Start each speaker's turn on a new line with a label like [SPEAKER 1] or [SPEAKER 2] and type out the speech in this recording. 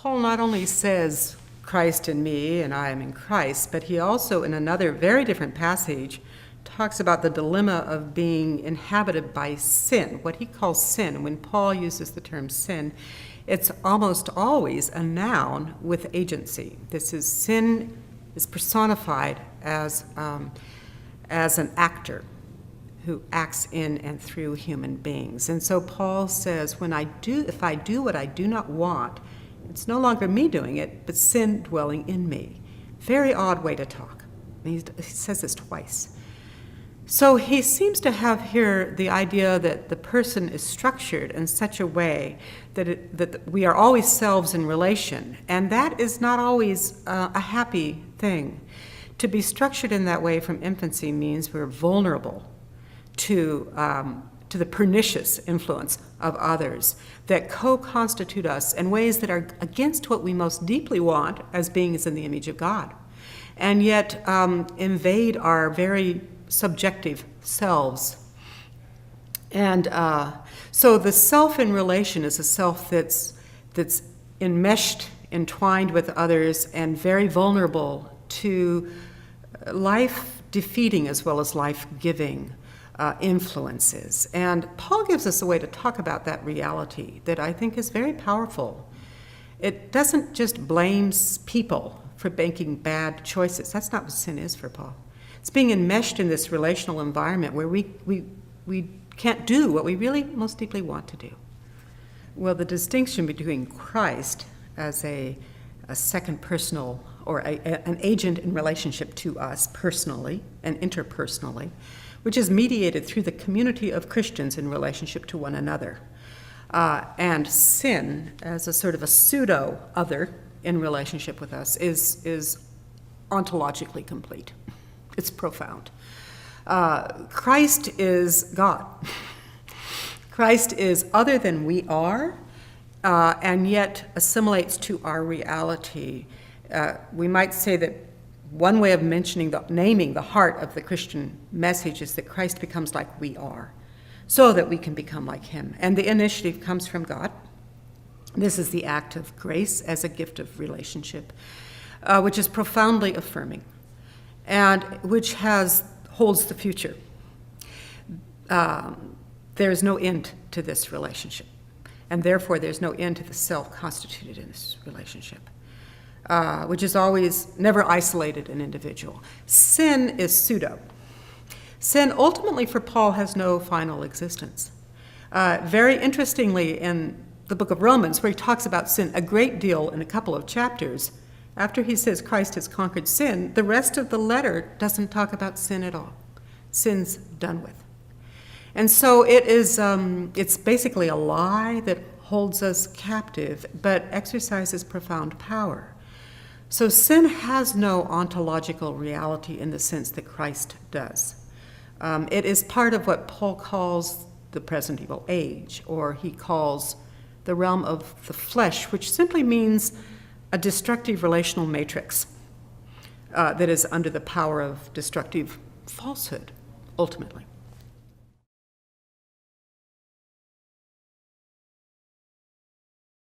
[SPEAKER 1] Paul not only says, Christ in me and I am in Christ, but he also, in another very different passage, talks about the dilemma of being inhabited by sin, what he calls sin. When Paul uses the term sin, it's almost always a noun with agency. Sin is personified as an actor who acts in and through human beings. And so Paul says, if I do what I do not want, it's no longer me doing it, but sin dwelling in me. Very odd way to talk. He says this twice. So he seems to have here the idea that the person is structured in such a way that we are always selves in relation, and that is not always a happy thing. To be structured in that way from infancy means we're vulnerable to the pernicious influence of others that co-constitute us in ways that are against what we most deeply want as beings in the image of God, and yet invade our very subjective selves. And so the self in relation is a self that's enmeshed, entwined with others, and very vulnerable to life-defeating as well as life-giving influences. And Paul gives us a way to talk about that reality that I think is very powerful. It doesn't just blame people for making bad choices. That's not what sin is for Paul. It's being enmeshed in this relational environment where we can't do what we really most deeply want to do. Well, the distinction between Christ as a second personal or an agent in relationship to us personally and interpersonally, which is mediated through the community of Christians in relationship to one another, and sin as a sort of a pseudo-other in relationship with us is ontologically complete. It's profound. Christ is God. Christ is other than we are, and yet assimilates to our reality. We might say that one way of naming the heart of the Christian message is that Christ becomes like we are, so that we can become like him. And the initiative comes from God. This is the act of grace as a gift of relationship, which is profoundly affirming, and which holds the future. There is no end to this relationship, and therefore there's no end to the self constituted in this relationship, which is always never isolated an individual. Sin is pseudo. Sin ultimately for Paul has no final existence. Very interestingly, in the book of Romans, where he talks about sin a great deal in a couple of chapters, after he says Christ has conquered sin, the rest of the letter doesn't talk about sin at all. Sin's done with. And so it's basically a lie that holds us captive, but exercises profound power. So sin has no ontological reality in the sense that Christ does. It is part of what Paul calls the present evil age, or he calls the realm of the flesh, which simply means a destructive relational matrix that is under the power of destructive falsehood, ultimately.